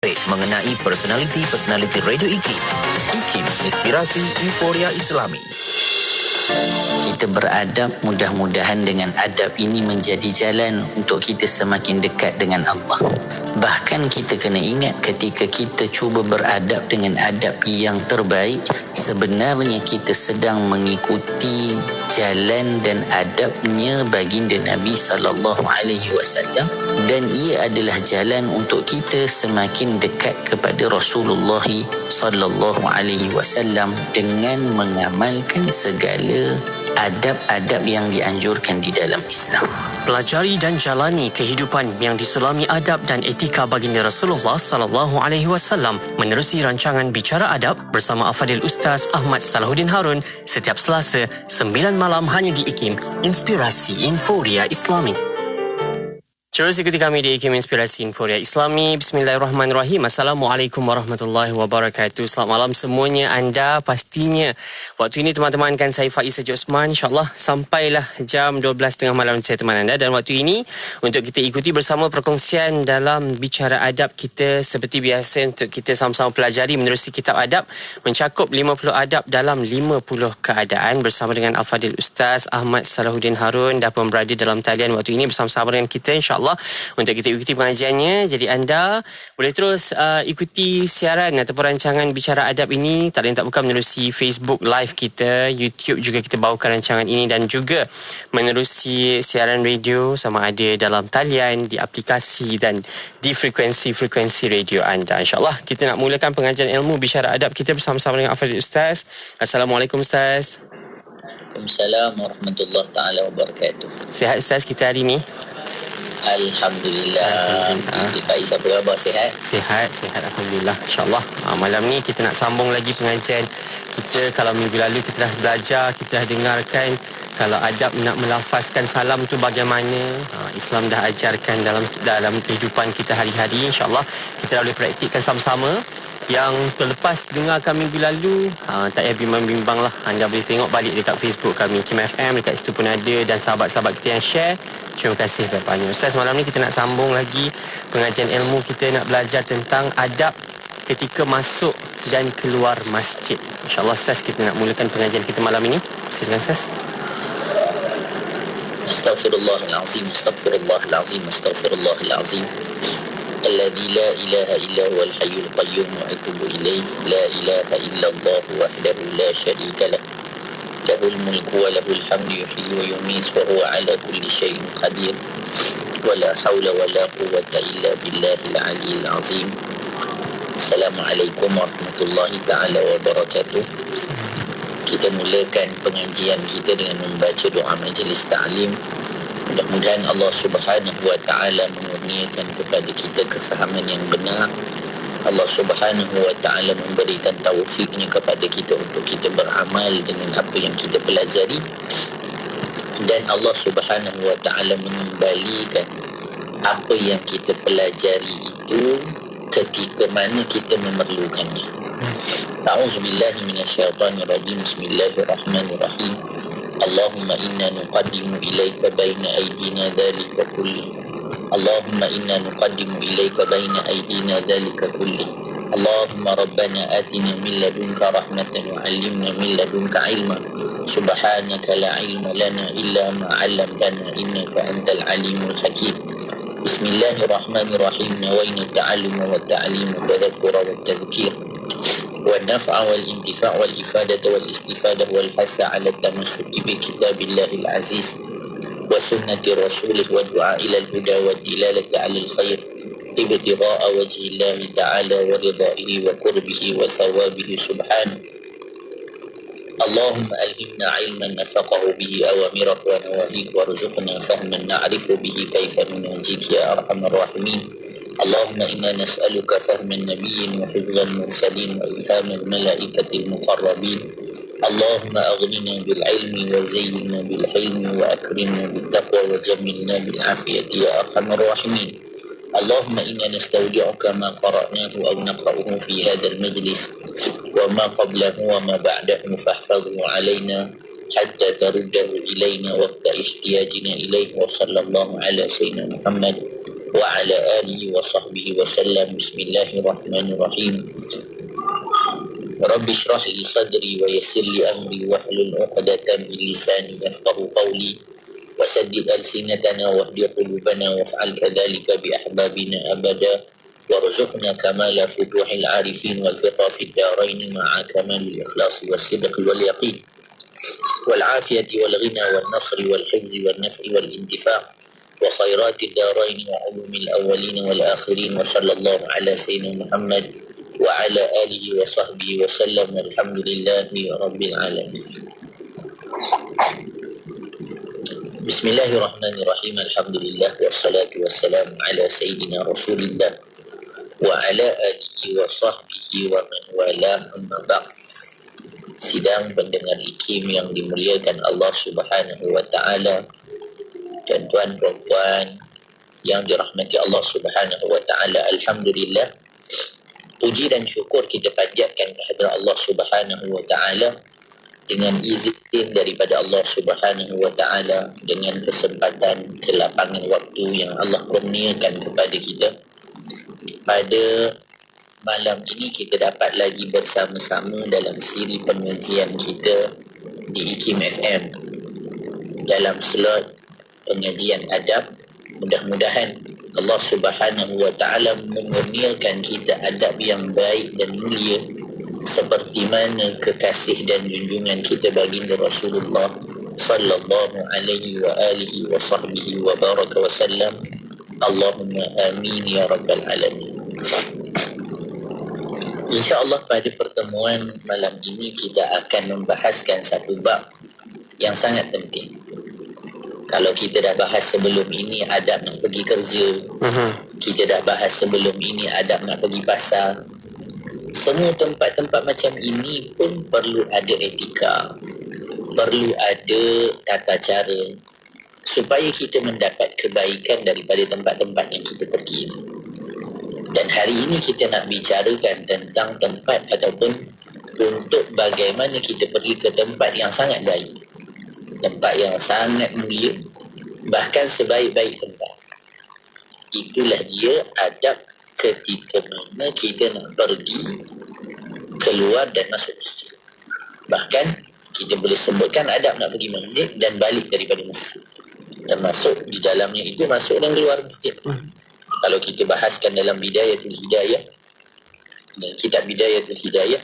mengenai personaliti Radio IKIM. IKIM, inspirasi euforia Islami. Kita beradab, mudah-mudahan dengan adab ini menjadi jalan untuk kita semakin dekat dengan Allah. Bahkan kita kena ingat ketika kita cuba beradab dengan adab yang terbaik, sebenarnya kita sedang mengikuti jalan dan adabnya baginda Nabi SAW, dan ia adalah jalan untuk kita semakin dekat kepada Rasulullah SAW dengan mengamalkan segala adab-adab yang dianjurkan di dalam Islam. Pelajari dan jalani kehidupan yang disulami adab dan etika baginda Rasulullah sallallahu alaihi wasallam menerusi rancangan Bicara Adab bersama Al-Fadhil Ustaz Ahmad Salahuddin Harun setiap Selasa 9 malam hanya di IKIM, Inspirasi Euforia Islami. Terus ikuti kami di IKIM Inspirasi Euforia Islami. Bismillahirrahmanirrahim. Assalamualaikum warahmatullahi wabarakatuh. Selamat malam semuanya. Anda pastinya waktu ini teman-teman kan saya Faiz Haji Osman. InsyaAllah sampailah jam 12.30 malam saya teman anda. Dan waktu ini untuk kita ikuti bersama perkongsian dalam Bicara Adab kita seperti biasa untuk kita sama-sama pelajari menerusi kitab adab, mencakup 50 adab dalam 50 keadaan bersama dengan Al-Fadhil Ustaz Ahmad Salahuddin Harun dah pun berada dalam talian waktu ini bersama-sama dengan kita insyaAllah untuk kita ikuti pengajiannya. Jadi anda boleh terus ikuti siaran ataupun rancangan Bicara Adab ini tak lain tak bukan menerusi Facebook Live kita, YouTube juga kita bawakan rancangan ini, dan juga menerusi siaran radio sama ada dalam talian, di aplikasi dan di frekuensi radio anda. InsyaAllah kita nak mulakan pengajian ilmu Bicara Adab kita bersama-sama dengan Al-Fadhil Ustaz. Assalamualaikum Ustaz. Waalaikumsalam warahmatullahi taala wabarakatuh. Sihat Ustaz kita hari ni? Alhamdulillah. Baik, apa khabar? Sihat? Sihat Alhamdulillah. InsyaAllah malam ni kita nak sambung lagi pengajian kita. Kalau minggu lalu kita dah belajar, kita dah dengarkan kalau adab nak melafazkan salam tu bagaimana, Islam dah ajarkan dalam kehidupan kita hari-hari. InsyaAllah kita dah boleh praktikkan sama-sama. Yang terlepas dengarkan minggu lalu, tak payah bimbang-bimbang lah. Anda boleh tengok balik dekat Facebook kami IKIM FM, dekat situ pun ada, dan sahabat-sahabat kita yang share. Terima kasih banyak. Ustaz, malam ni kita nak sambung lagi pengajian ilmu kita, nak belajar tentang adab ketika masuk dan keluar masjid. InsyaAllah Ustaz, kita nak mulakan pengajian kita malam ini. Silakan Ustaz. Astaghfirullahalazim, astaghfirullahalazim, astaghfirullahalazim. Alladzi la ilaha illa huwal hayyul qayyum wa atubu ilaih. La ilaha illallah wahdahu la syarika lah. Lahul mulku wa lahul hamdu yuhyi wa yumiit wa huwa ala kulli syai'in qadir. Wa la haula wa la quwwata illa billahil aliyyil azim. Assalamualaikum warahmatullahi taala wabarakatuh. Kita mulakan pengajian kita dengan membaca doa majlis ta'lim. Mudah-mudahan Allah Subhanahu wa ta'ala mengurniakan kepada kita kefahaman yang benar. Allah Subhanahu wa ta'ala memberikan taufiknya kepada kita untuk kita beramal dengan apa yang kita pelajari. Dan Allah Subhanahu wa ta'ala mengembalikan apa yang kita pelajari itu ketika mana kita memerlukannya. A'udzubillahi minasyaitonirrajim. Bismillahirrahmanirrahim. Allahumma inna nuqaddimu ilaika baina aydina dhalika kulli. Allahumma inna nuqaddimu ilaika baina aydina dhalika kulli. Allahumma rabbana atina min ladunka rahmatan wa 'allimna min ladunka 'ilma. Subhanaka la 'ilma lana illa ma 'allamtana innaka antal 'alimul hakim. Bismillahirrahmanirrahim. Nawaitu ta'alluma wa ta'lima wa tadhakkura wa tadhkir والنفع والانتفاع والإفادة والاستفادة والحث على التمسك بكتاب الله العزيز وسنة رسوله والدعاء إلى الهدى والدلالة على الخير ابتغاء وجه الله تعالى ورضائه وقربه وثوابه سبحانه. اللهم ألهمنا علما نفقه به أوامرك ونواهيك وارزقنا فهما نعرف به كيف نناجيك يا أرحم الراحمين. اللهم إنا نسألك فهم النبي وحفظ المرسلين وإلهام الملائكة المقربين. اللهم أغننا بالعلم وزينا بالحلم وأكرمنا بالتقوى وجملنا بالعافية يا أرحم الراحمين. اللهم إنا نستودعك ما قرأناه أو نقرأه في هذا المجلس وما قبله وما بعده فاحفظه علينا حتى ترده إلينا وقت احتياجنا إليه. وصلى الله على سيدنا محمد وعلى آله وصحبه وسلم. بسم الله الرحمن الرحيم. رب اشرح لي صدري ويسر لي أمري واحلل عقدة من لساني يفقهوا قولي وسدد ألسنتنا واهد قلوبنا وافعل كذلك بأحبابنا أبدا وارزقنا كمال فتوح العارفين والفقه في الدارين مع كمال الإخلاص والصدق واليقين والعافية والغنى والنصر والحفظ والنفع والانتفاع وخيرات الدارين وعلوم الأولين والآخرين. وصلى الله على سيدنا محمد وعلى آله وصحبه وسلم والحمد لله رب العالمين. بسم الله الرحمن الرحيم. الحمد لله والصلاة والسلام على سيدنا رسول الله وعلى آله وصحبه ومن والاه. أما بعد. Sidang pendengar IKIM yang dimuliakan Allah Subhanahu wa taala, dan tuan-puan yang dirahmati Allah Subhanahu wa taala, alhamdulillah, puji dan syukur kita panjatkan kepada Allah Subhanahu wa taala dengan izin daripada Allah Subhanahu wa taala, dengan kesempatan kelapangan waktu yang Allah kurniakan kepada kita. Pada malam ini kita dapat lagi bersama-sama dalam siri pengajian kita di IKIM FM dalam slot pengajian adab. Mudah-mudahan Allah Subhanahu wa taala mengurniakan kita adab yang baik dan mulia seperti mana kekasih dan junjungan kita baginda Rasulullah sallallahu alaihi wa alihi wa sahbihi wa baraka wa sallam. Allahumma amin ya rabbal alamin. InsyaAllah pada pertemuan malam ini kita akan membahaskan satu bab yang sangat penting. Kalau kita dah bahas sebelum ini adab nak pergi kerja, kita dah bahas sebelum ini adab nak pergi pasar, semua tempat-tempat macam ini pun perlu ada etika, perlu ada tata cara supaya kita mendapat kebaikan daripada tempat-tempat yang kita pergi. Dan hari ini kita nak bicarakan tentang tempat ataupun untuk bagaimana kita pergi ke tempat yang sangat baik, tempat yang sangat mulia, bahkan sebaik-baik tempat. Itulah dia adab ketika mana kita nak pergi keluar dan masuk masjid. Bahkan kita boleh sebutkan adab nak pergi masjid dan balik daripada masjid, termasuk di dalamnya itu masuk dan keluar masjid. Kalau kita bahaskan dalam Bidayatul Hidayah, dan kitab Bidayatul Hidayah,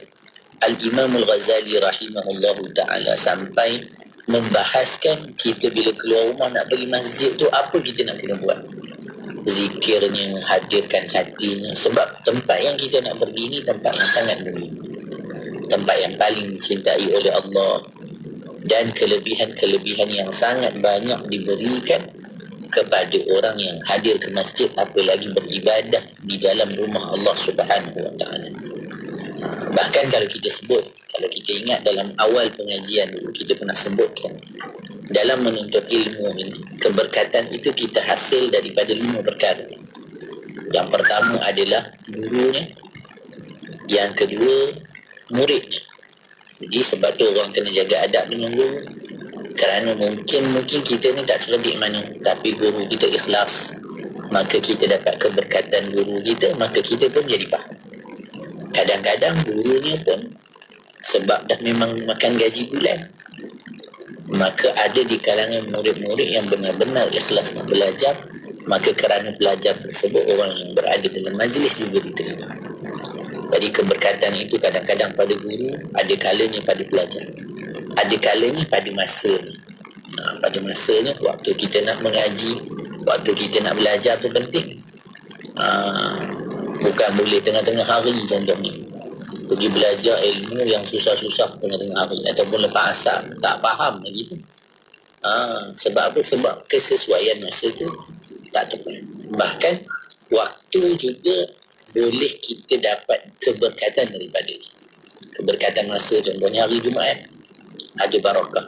Al-Imam Al-Ghazali rahimahullahu ta'ala sampai membahaskan kita bila keluar rumah nak pergi masjid tu apa kita nak kena buat. Zikirnya, hadirkan hatinya, sebab tempat yang kita nak pergi ni tempat yang sangat mulia, tempat yang paling dicintai oleh Allah, dan kelebihan-kelebihan yang sangat banyak diberikan kepada orang yang hadir ke masjid, apalagi beribadah di dalam rumah Allah Subhanahu wa taala. Bahkan kalau kita ingat dalam awal pengajian dulu kita pernah sebutkan, dalam menuntut ilmu ini keberkatan itu kita hasil daripada 5 perkara. Yang pertama adalah gurunya, yang kedua muridnya. Jadi sebab tu orang kena jaga adab dengan guru. Kerana mungkin kita ni tak cerdik mana, tapi guru kita ikhlas, maka kita dapat keberkatan guru kita, maka kita pun jadi faham. Kadang-kadang gurunya pun sebab dah memang makan gaji bulan, maka ada di kalangan murid-murid yang benar-benar ikhlas nak belajar, maka kerana belajar tersebut orang yang berada dalam majlis juga diterima. Jadi keberkatan itu kadang-kadang pada guru, ada kalanya pada pelajar, ada kalanya pada masa ni. Pada masanya waktu kita nak mengaji, waktu kita nak belajar tu penting. Bukan boleh tengah-tengah hari contohnya pergi belajar ilmu yang susah-susah tengah-tengah hari, ataupun lepas asar tak faham lagi tu. Sebab apa? Sebab kesesuaian masa tu tak tepat. Bahkan waktu juga boleh kita dapat keberkatan daripada ni. Keberkatan masa, contohnya hari Jumaat ada barakah.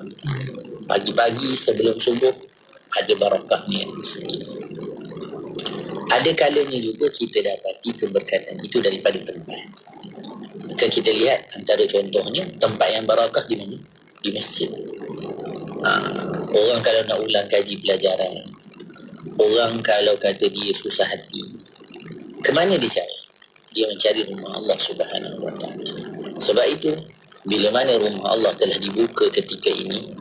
Pagi-pagi sebelum subuh ada barakahnya di sini. Ada kalanya juga kita dapati keberkatan itu daripada tempat. Maka kita lihat antara contohnya tempat yang barakah di mana? Di masjid. Orang kalau nak ulang kaji pelajaran, Orang kalau kata dia susah hati, ke mana dia cari? Dia mencari rumah Allah Subhanahu wa ta'ala. Sebab itu, bila mana rumah Allah telah dibuka ketika ini,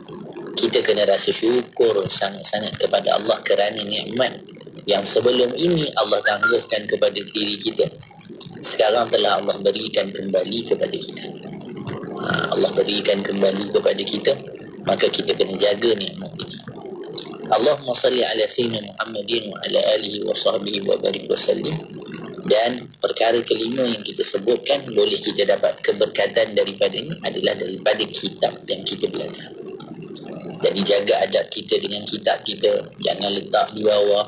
kita kena rasa syukur sangat-sangat kepada Allah kerana nikmat yang sebelum ini Allah tangguhkan kepada diri kita, sekarang telah Allah berikan kembali kepada kita. Allah berikan kembali kepada kita, maka kita kena jaga nikmat ini. Allahumma salli ala sayyidina Muhammadin wa ala alihi wa sahbihi wa barik wa sallim. Dan perkara kelima yang kita sebutkan boleh kita dapat keberkatan daripada ini adalah daripada kitab yang kita belajar. Jadi jaga adab kita dengan kitab kita, jangan letak di bawah,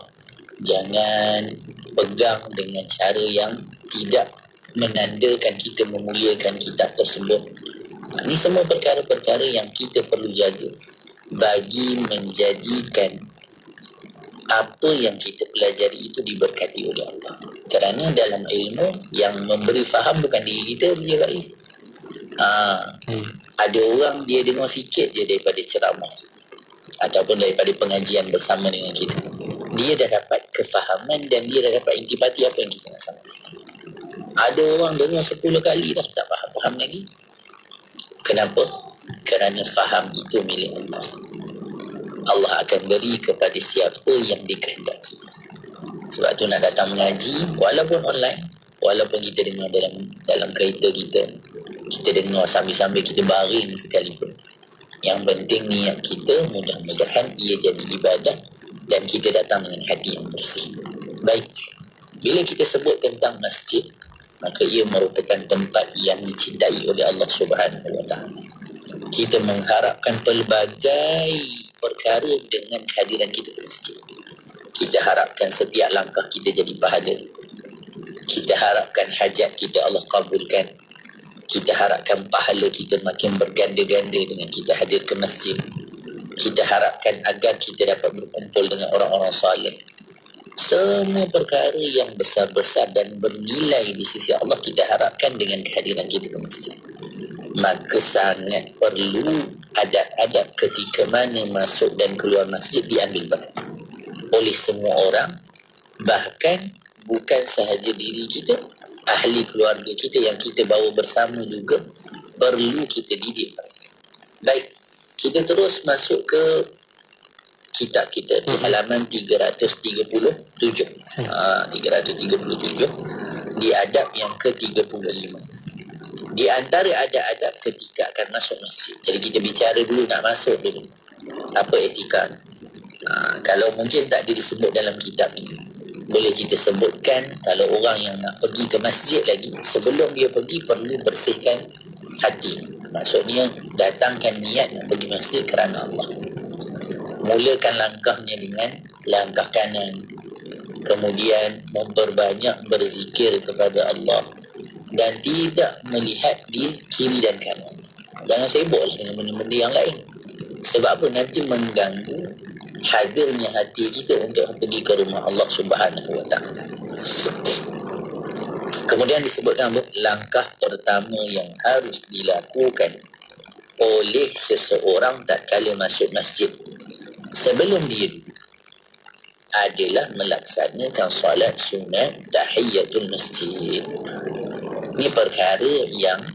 jangan pegang dengan cara yang tidak menandakan kita memuliakan kitab tersebut. Ini semua perkara-perkara yang kita perlu jaga bagi menjadikan apa yang kita pelajari itu diberkati oleh Allah. Kerana dalam ilmu yang memberi faham bukan diri kita je, guys. Ada orang dia dengar sikit je daripada ceramah ataupun daripada pengajian bersama dengan kita, dia dah dapat kefahaman dan dia dah dapat intipati apa yang kita nak sampaikan. Ada orang dengar 10 kali dah tak faham lagi. Kenapa? Kerana faham itu milik Allah. Allah akan beri kepada siapa yang dikehendaki. Sebab tu nak datang mengaji walaupun online, walaupun kita dengar dalam kereta kita dengar sambil-sambil kita baring sekalipun. Yang penting niat kita, mudah-mudahan ia jadi ibadah dan kita datang dengan hati yang bersih. Baik, bila kita sebut tentang masjid, maka ia merupakan tempat yang dicintai oleh Allah Subhanahu wa ta'ala. Kita mengharapkan pelbagai perkara dengan kehadiran kita ke masjid. Kita harapkan setiap langkah kita jadi pahala. Kita harapkan hajat kita Allah kabulkan. Kita harapkan pahala kita makin berganda-ganda dengan kita hadir ke masjid. Kita harapkan agar kita dapat berkumpul dengan orang-orang saleh. Semua perkara yang besar-besar dan bernilai di sisi Allah kita harapkan dengan kehadiran kita ke masjid. Maka sangat perlu adab-adab ketika mana masuk dan keluar masjid diambil perhatian oleh semua orang, bahkan bukan sahaja diri kita, ahli keluarga kita yang kita bawa bersama juga perlu kita didik. Baik, kita terus masuk ke kitab kita di halaman 337. 337 di adab yang ke-35. Di antara adab-adab ketika akan masuk masjid. Jadi kita bicara dulu nak masuk dulu. Apa etika? Kalau mungkin tak ada disebut dalam kitab ini, boleh kita sebutkan kalau orang yang nak pergi ke masjid lagi, sebelum dia pergi perlu bersihkan hati. Maksudnya datangkan niat nak pergi masjid kerana Allah. Mulakan langkahnya dengan langkah kanan. Kemudian memperbanyak berzikir kepada Allah dan tidak melihat di kiri dan kanan. Jangan sibuklah dengan benda-benda yang lain. Sebab apa? Nanti mengganggu hadirnya hati kita untuk pergi ke rumah Allah Subhanahu wa ta'ala. Kemudian disebutkan langkah pertama yang harus dilakukan oleh seseorang tatkala masuk masjid sebelum dia adalah melaksanakan solat sunat tahiyatul masjid. Ini perkara yang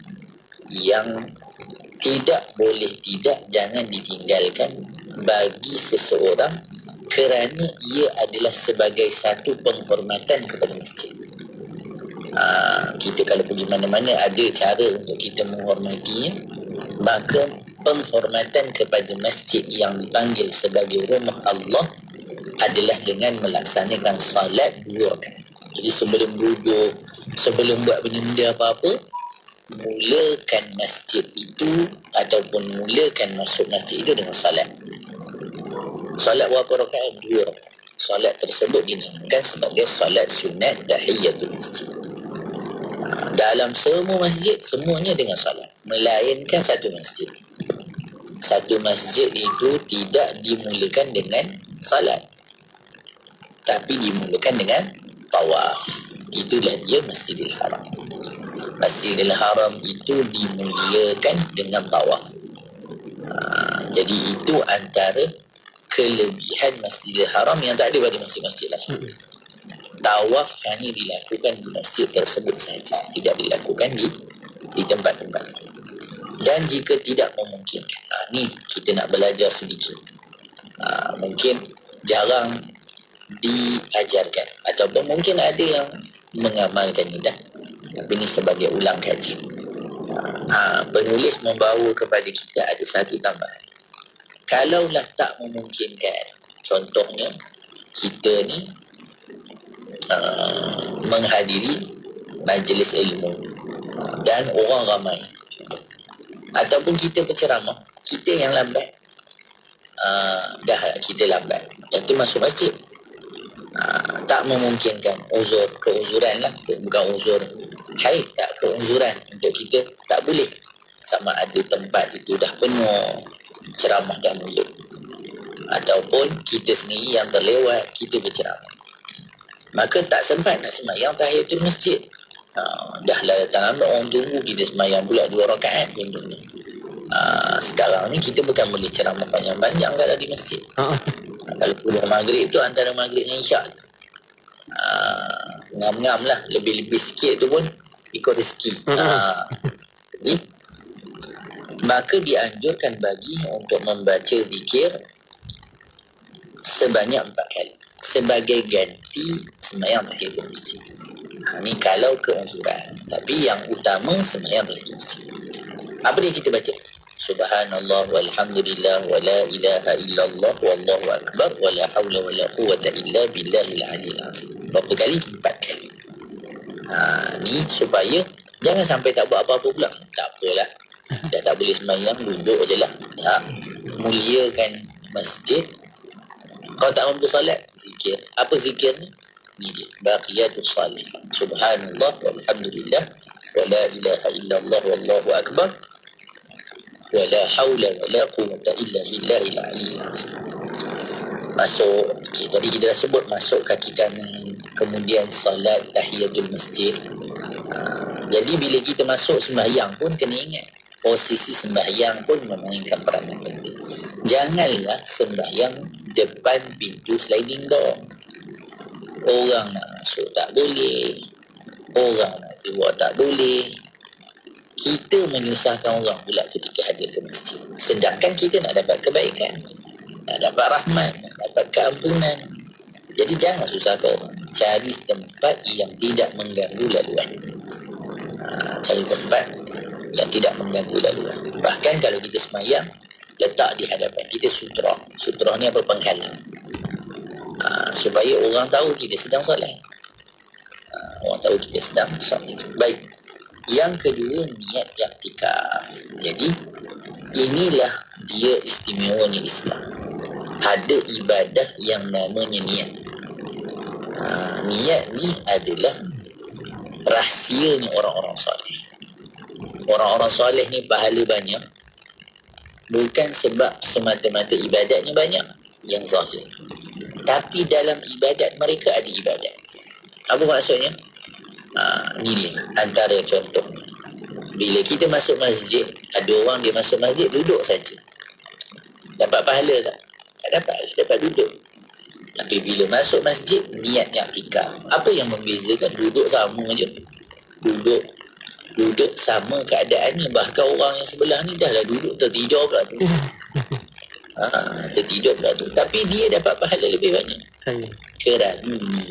tidak boleh jangan ditinggalkan bagi seseorang kerana ia adalah sebagai satu penghormatan kepada masjid. Kita kalau pergi mana-mana ada cara untuk kita menghormatinya, maka penghormatan kepada masjid yang dipanggil sebagai rumah Allah adalah dengan melaksanakan salat 2 rakaat. Jadi sebelum duduk, sebelum buat benda-benda apa-apa, mulakan masjid itu ataupun mulakan masuk masjid itu dengan salat. Salat berapa rakaat? 2 rakaat. Salat tersebut dinamakan sebagai salat sunat tahiyatul masjid. Dalam semua masjid semuanya dengan salat, melainkan satu masjid. Satu masjid itu tidak dimulakan dengan salat, tapi dimulakan dengan tawaf. Itulah dia Masjidil Haram. Masjidil Haram itu dimulakan dengan tawaf. Jadi itu antara kelebihan Masjidil Haram yang tak ada pada masjid-masjid lain. Tawaf hanya dilakukan di masjid tersebut sahaja, tidak dilakukan di tempat-tempat lain. Dan jika tidak memungkinkan, ni kita nak belajar sedikit. Mungkin jarang diajarkan ataupun mungkin ada yang mengamalkan ni dah, tapi ni sebagai ulang kaji. Penulis membawa kepada kita ada satu tambahan. Kalaulah tak memungkinkan, contohnya kita ni menghadiri majlis ilmu dan orang ramai, ataupun kita berceramah, kita yang lambat, dah kita lambat, yang tu masuk masjid, tak memungkinkan, keuzuran lah, bukan uzur haid, tak, keuzuran untuk kita tak boleh, sama ada tempat itu dah penuh, ceramah dah mula, ataupun kita sendiri yang terlewat, kita berceramah, maka tak sempat nak sembahyang tahiyatul masjid. Dah lah datang lambat, orang tunggu, kita sembahyang pula 2 rakaat contohnya. Sekarang ni kita bukan boleh ceramah panjang-panjang kalau di masjid. Kalau puluh maghrib tu antara maghrib dengan isyak, ngam-ngam lah, lebih-lebih sikit tu pun ikut rezeki. Jadi maka dianjurkan bagi untuk membaca zikir sebanyak 4 kali sebagai ganti sembahyang tahiyatul masjid. Ni kalau keuzuran, tapi yang utama sembahyang tahiyatul masjid. Apa dia kita baca? Subhanallah walhamdulillah wa la ilaha illallah wallahu akbar wa la hawla wa la quwwata illa billahil aliyil azim. Berapa kali? 4 kali. Ni supaya jangan sampai tak buat apa-apa pula. Tak apalah, dah tak boleh sembahyang, duduk je lah. Tak, muliakan masjid. Kalau tak mampu salat, zikir. Apa zikir ni? Ni dia, baqiyatus salih. Subhanallah walhamdulillah wa la ilaha illallah wallahu akbar wa la hawla wa la quwwata illa billahil aliyil azim. Masuk, tadi kita dah sebut masuk kaki kanan, kemudian salat tahiyatul masjid. Jadi bila kita masuk sembahyang pun kena ingat, posisi sembahyang pun memainkan peranan penting. Janganlah sembahyang depan pintu sliding door. Orang nak masuk tak boleh, orang nak keluar tak boleh. Kita menyusahkan orang pula ketika hadir ke masjid, sedangkan kita nak dapat kebaikan, nak dapat rahmat, nak dapat keampunan. Jadi jangan susahkan orang. Cari tempat yang tidak mengganggu laluan. Cari tempat yang tidak mengganggu laluan. Bahkan kalau kita sembahyang, letak di hadapan kita sutra. Sutra ni apa? Penghalang. Supaya orang tahu kita sedang solat. Orang tahu kita sedang solat. Baik. Yang kedua, niat i'tikaf. Jadi inilah dia istimewanya Islam. Ada ibadah yang namanya niat. Niat ni adalah rahsianya orang-orang soleh. Orang-orang soleh ni pahala banyak, bukan sebab semata-mata ibadatnya banyak yang zahir, tapi dalam ibadat mereka ada ibadat. Apa maksudnya? Ni dia antara contoh. Bila kita masuk masjid, ada orang dia masuk masjid duduk saja, dapat pahala tak? Tak dapat, dapat duduk. Tapi bila masuk masjid, niat i'tikaf. Apa yang membezakan? Duduk sama je, duduk sama keadaannya. Bahkan orang yang sebelah ni dah lah duduk tertidur pula tu. Tertidur pula tu, tapi dia dapat pahala lebih banyak kerana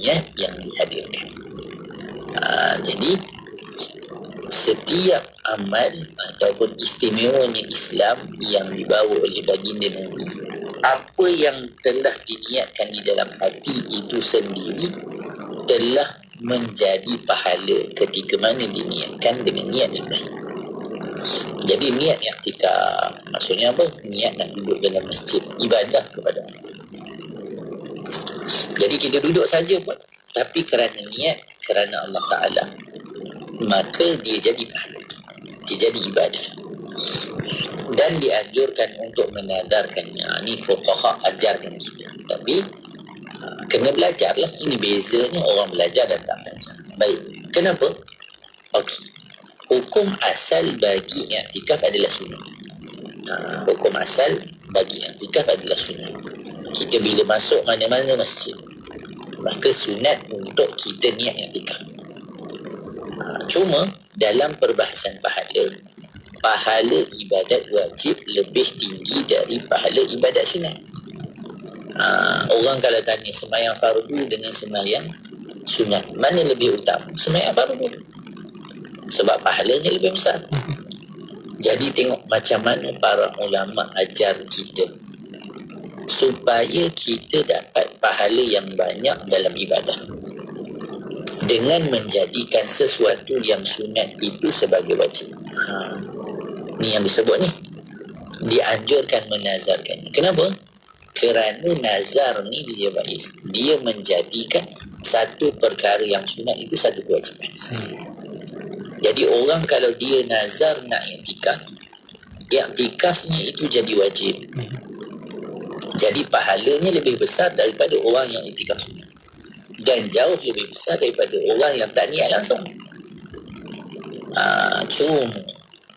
niat yang dihadirkan. Jadi setiap amal ataupun istimewanya Islam yang dibawa oleh baginda Nabi, apa yang telah diniatkan di dalam hati itu sendiri telah menjadi pahala ketika mana diniatkan dengan niat yang baik. Jadi niat i'tikaf maksudnya apa? Niat nak duduk dalam masjid, ibadah kepada Allah. Jadi kita duduk saja pun, tapi kerana niat, kerana Allah Ta'ala, maka dia jadi pahala, dia jadi ibadah. Dan dianjurkan untuk menadarkannya. Ini fuqaha ajarkan kita, tapi kena belajar lah. Ini bezanya orang belajar dan tak belajar. Baik, kenapa? Okey, hukum asal bagi i'tikaf adalah sunnah. Hukum asal bagi i'tikaf adalah sunnah. Kita bila masuk mana-mana masjid, maka sunat untuk kita niat i'tikaf. Cuma dalam perbahasan pahala ibadat wajib lebih tinggi dari pahala ibadat sunat. Orang kalau tanya sembahyang fardu dengan sembahyang sunat, mana lebih utama? Sembahyang fardu, sebab pahalanya lebih besar. Jadi tengok macam mana para ulama ajar kita supaya kita dapat pahala yang banyak dalam ibadah, dengan menjadikan sesuatu yang sunat itu sebagai wajib. Ni yang disebut ni, dianjurkan menazarkan. Kenapa? Kerana nazar ni dia baik, dia menjadikan satu perkara yang sunat itu satu kewajiban. Jadi orang kalau dia nazar nak i'tikafnya itu jadi wajib, jadi pahalanya lebih besar daripada orang yang i'tikaf sunat, dan jauh lebih besar daripada orang yang tak niat langsung.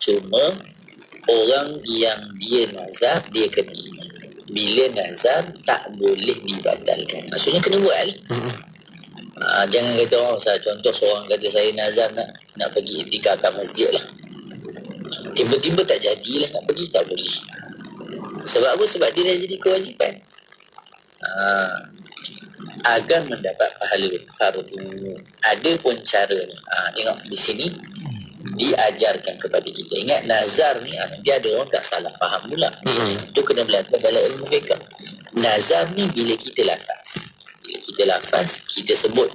Cuma orang yang dia nazar, dia kena ingat, bila nazar tak boleh dibatalkan. Maksudnya kena buat. Jangan kata contoh seorang kata saya nazar nak pergi i'tikaf kat masjid lah, tiba-tiba tak jadilah nak pergi, tak boleh. Sebab apa? Sebab dia dah jadi kewajipan. Agar mendapat pahala fardu, ada pun cara ni. Tengok di sini diajarkan kepada kita. Ingat nazar ni, nanti ada orang tak salah faham pula. Itu kena belajar dalam ilmu fiqh. Nazar ni bila kita lafaz, kita sebut,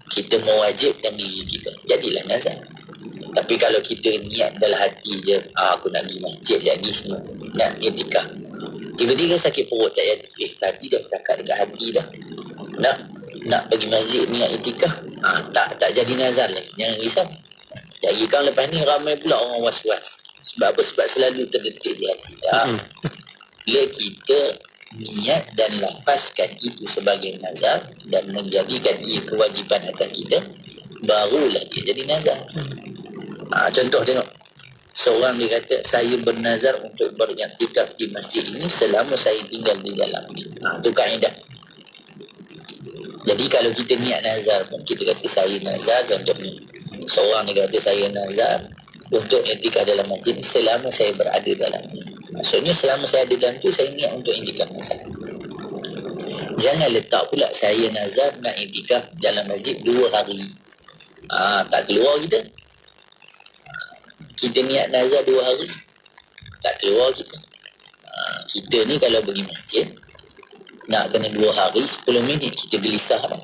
kita mewajibkan diri kita, jadilah nazar. Tapi kalau kita niat dalam hati je, aku nak pergi masjid jadi semua, nak i'tikaf, tiba-tiba sakit perut tak jadi, tadi dah cakap dekat hati dah nak pergi masjid ni nak i'tikaf, tak jadi nazar lagi. Jangan risau. Jadi kan lepas ni ramai pula orang was-was. Sebab apa? Sebab selalu terdetik di hati. Bila kita niat dan lafazkan itu sebagai nazar dan menjadikan ia kewajipan atas kita, barulah dia jadi nazar. Contoh tengok, seorang dia kata saya bernazar untuk beriktikaf di masjid ini selama saya tinggal di dalam ni. Itu kaedah. Jadi kalau kita niat nazar pun, kita kata saya nazar, contohnya seorang dia kata saya nazar untuk i'tikaf dalam masjid ni selama saya berada dalam ni. Maksudnya selama saya ada dalam tu, saya niat untuk i'tikaf nazar. Jangan letak pula saya nazar nak i'tikaf dalam masjid 2 hari. Tak keluar kita. Kita niat nazar 2 hari, tak keluar kita. Kita ni kalau pergi masjid nak kena 2 hari 10 minit, kita gelisah dah.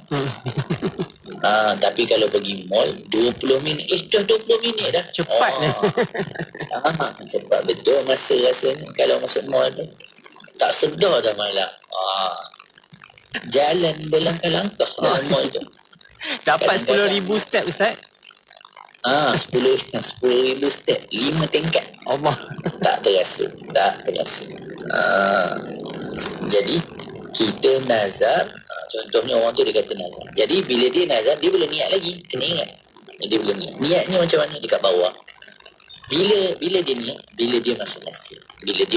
Tapi kalau pergi mall 20 minit, dah 20 minit dah. Cepat. Cepat betul masa rasanya. Kalau masuk mall tu tak sedar dah malam. Jalan berlangkah-langkah dalam mall tu. Dapat 10,000 step Ustaz. 10,000 step, 5 tingkat. Allah. Tak terasa. Jadi kita nazar, contohnya orang tu dia kata nazar. Jadi bila dia nazar, dia belum niat lagi. Kena ingat, dia belum niat. Niatnya macam mana? Dekat bawah. Bila dia niat, bila dia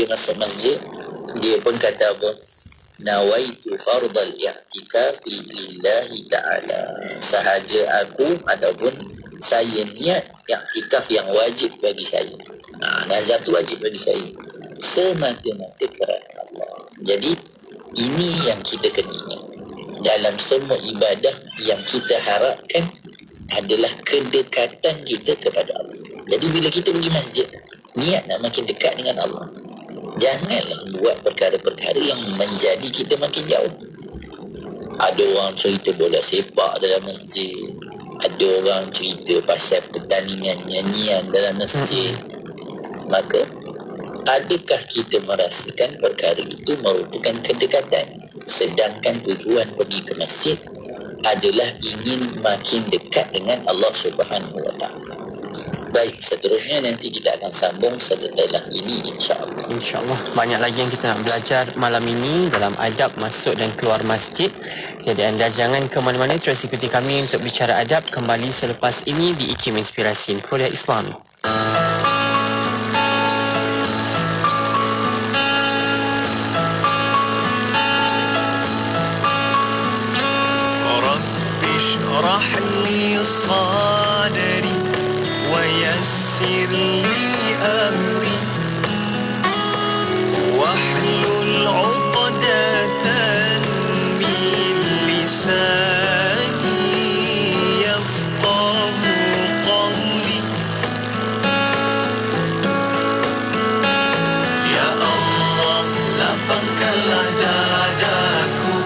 masuk masjid. Dia pun kata apa? Nawaitu fardal i'tikafi lillahi ta'ala. Sahaja aku ataupun saya niat i'tikaf yang wajib bagi saya. Nazar tu wajib bagi saya semata-mata kerana Allah. Jadi ini yang kita kena ingat. Dalam semua ibadah yang kita harapkan adalah kedekatan kita kepada Allah. Jadi bila kita pergi masjid, niat nak makin dekat dengan Allah. Janganlah buat perkara-perkara yang menjadi kita makin jauh. Ada orang cerita bola sepak dalam masjid, ada orang cerita pasal pertandingan nyanyian dalam masjid. Maka adakah kita merasakan perkara itu merupakan kedekatan, sedangkan tujuan pergi ke masjid adalah ingin makin dekat dengan Allah Subhanahu Wa Taala. Baik, seterusnya nanti kita akan sambung setelah ini, insya-Allah. InsyaAllah banyak lagi yang kita nak belajar malam ini dalam adab masuk dan keluar masjid. Jadi anda jangan ke mana-mana, terus ikuti kami untuk bicara adab kembali selepas ini di IKIM Inspirasi Info Islam. اشرح لي صدري ويسر لي أمري واحلل عقدة من لساني يفقه قولي Ya Allah, lapangkanlah dadaku,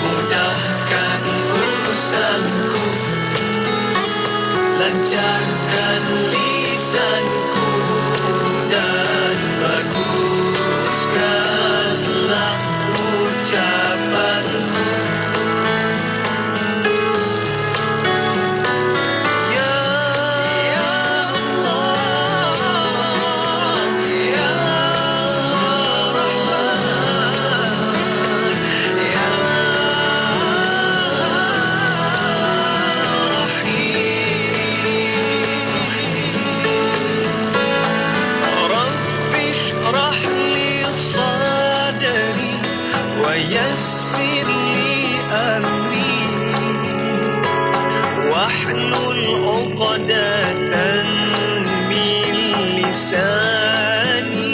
mudahkan urusanku, lancarkan lisanku dan baguskanlah ucapanku. Ya Allah, Ya Rahman, Ya Rabbi shrah li sadri wa yassir li amri wahlul 'uqdatan min lisani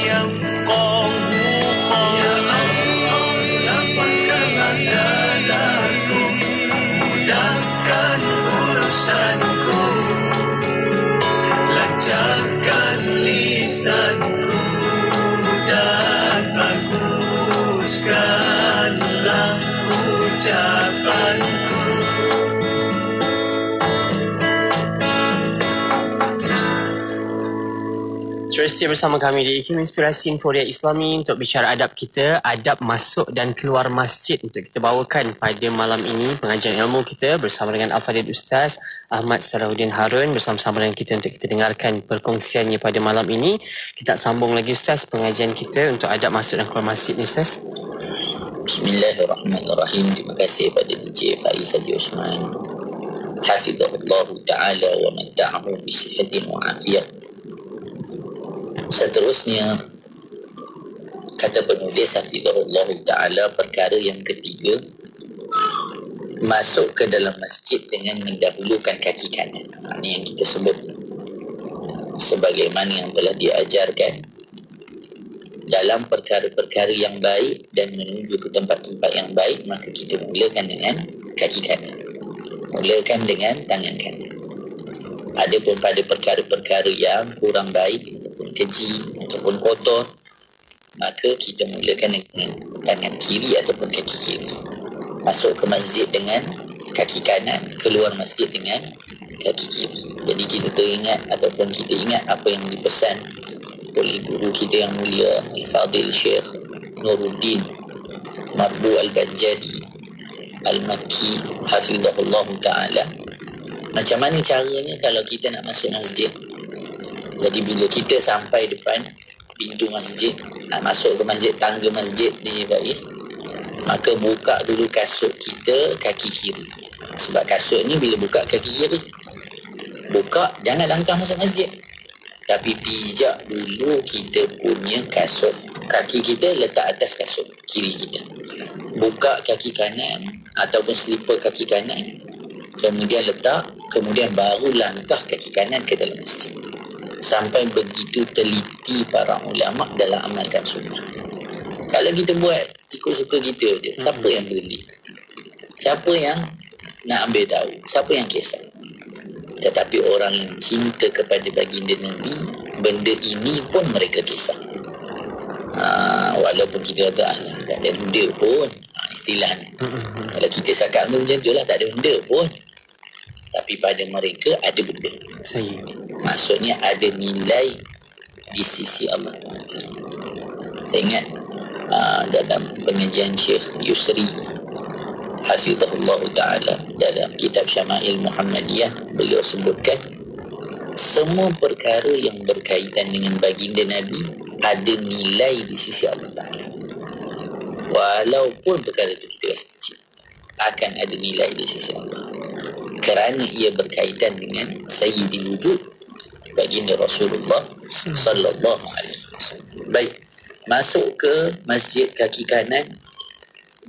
yafqahu qawli. Lapangkanlah dadaku, mudahkan urusanku, lancarkan lisanku dan baguskanlah ucapanku. Terus setia bersama kami di IKIM Inspirasi Inforia Islami untuk bicara adab kita, adab masuk dan keluar masjid. Untuk kita bawakan pada malam ini pengajian ilmu kita bersama dengan Al-Fadhil Ustaz Ahmad Salahuddin Harun bersama-sama dengan kita untuk kita dengarkan perkongsiannya pada malam ini. Kita sambung lagi Ustaz pengajian kita untuk adab masuk dan keluar masjid ni Ustaz. Bismillahirrahmanirrahim. Terima kasih pada DJ Faiz Haji Osman, hafizahullah ta'ala wa madda'ahu bisihatin wa afiyah. Seterusnya, kata penulis hafizahullah ta'ala, perkara yang ketiga, masuk ke dalam masjid dengan mendahulukan kaki kanan. Ini yang kita sebut sebagaimana yang telah diajarkan dalam perkara-perkara yang baik dan menuju ke tempat-tempat yang baik, maka kita mulakan dengan kaki kanan, mulakan dengan tangan kanan. Adapun pada perkara-perkara yang kurang baik ataupun keji ataupun kotor, maka kita mulakan dengan tangan kiri ataupun kaki kiri. Masuk ke masjid dengan kaki kanan, keluar masjid dengan kaki kiri. Jadi kita teringat ataupun kita ingat apa yang dipesan oleh guru kita yang mulia Al-Fadhil Syekh Nuruddin Marbu Al-Banjadi Al-Makki hafizahullah ta'ala. Macam mana caranya kalau kita nak masuk masjid? Jadi bila kita sampai depan pintu masjid, nak masuk ke masjid, tangga masjid ni Faiz, maka buka dulu kasut kita kaki kiri. Sebab kasut ni bila buka kaki kiri, buka, jangan langkah masuk masjid, tapi pijak dulu kita punya kasut. Kaki kita letak atas kasut kiri kita. Buka kaki kanan ataupun selipar kaki kanan, kemudian letak, kemudian baru langkah kaki kanan ke dalam masjid. Sampai begitu teliti para ulama dalam amalkan sunnah. Kalau kita buat ikut suka kita je, siapa yang beli? Siapa yang nak ambil tahu? Siapa yang kisah? Tetapi orang yang cinta kepada baginda Nabi, benda ini pun mereka kisah. Walaupun kita kata tak ada benda pun, istilahnya. Kalau kita cakap macam tu lah, tak ada benda pun, tapi pada mereka ada benda. Maksudnya ada nilai di sisi Allah. Saya ingat dalam pengajian Syekh Yusri hafizahullah ta'ala dalam kitab Syama'il Muhammadiyah, beliau sebutkan semua perkara yang berkaitan dengan baginda Nabi ada nilai di sisi Allah Ta'ala. Walaupun perkara itu kita rasa kecil, akan ada nilai di sisi Allah, kerana ia berkaitan dengan sayyidil wujud, baginda Rasulullah sallallahu alaihi wasallam. Baik, masuk ke masjid kaki kanan,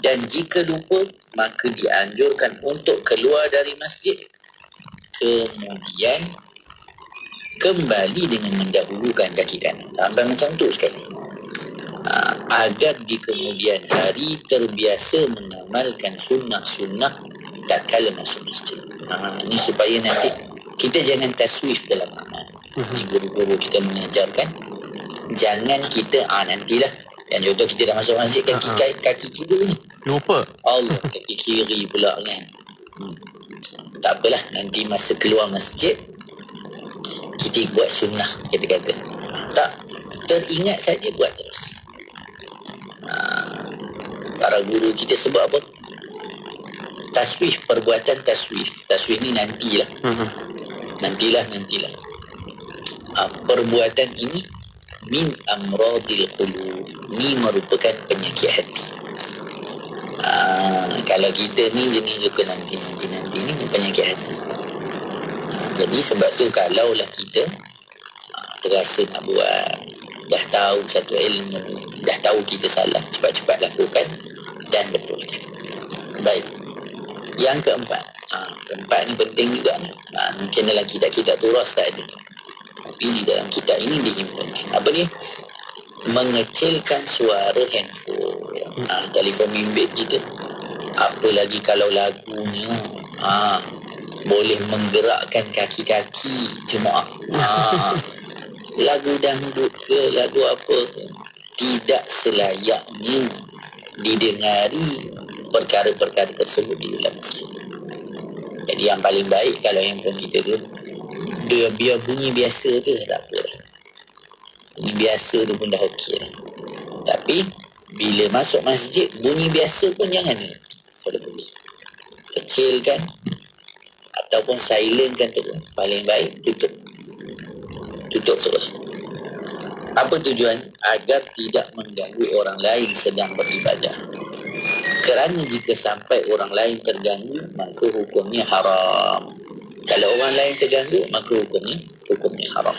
dan jika lupa maka dianjurkan untuk keluar dari masjid, kemudian kembali dengan mendahulukan kaki kanan. Sampai macam tu sekali. Agar di kemudian hari terbiasa mengamalkan sunnah-sunnah tak kala masuk masjid. Ini supaya nanti kita jangan taswif dalam amal. Di guru-guru kita mengajarkan, jangan kita nantilah. Yang contoh kita dah masuk masjid, kaki kiri ni Lupa. Allah, kaki kiri pula kan. Tak apalah, nanti masa keluar masjid kita buat sunnah, kita kata. Tak teringat saja, buat terus. Para guru kita sebut apa? Taswif, perbuatan taswif. Taswif ni nantilah. Nantilah. Perbuatan ini min amradil qulub, ni merupakan penyakit hati. Kalau kita ni jenis suka nanti ni penyakit hati. Jadi sebab tu kalaulah kita terasa nak buat, dah tahu satu ilmu, dah tahu kita salah, cepat-cepat lakukan dan betulkan. Baik. Yang keempat ni penting juga. Mungkin dalam kitab-kitab turas tak ada, tapi di dalam kitab ini dihimpun. Apa ni? Mengecilkan suara handphone, telefon bimbit kita. Apa lagi kalau lagunya boleh menggerakkan kaki-kaki jemaah. Lagu dangdut ke, lagu apa ke, tidak selayaknya didengari perkara-perkara tersebut di dalam masjid. Jadi yang paling baik kalau handphone kita tu dia biar bunyi biasa tu tak apa. Bunyi biasa tu pun dah okey lah. Tapi bila masuk masjid, bunyi biasa pun jangan ni. Kalau boleh kecilkan ataupun silentkan tu. Paling baik tutup terus. Apa tujuan? Agar tidak mengganggu orang lain sedang beribadah. Kerana jika sampai orang lain terganggu, maka hukumnya haram. Kalau orang lain terganggu, maka hukumnya haram.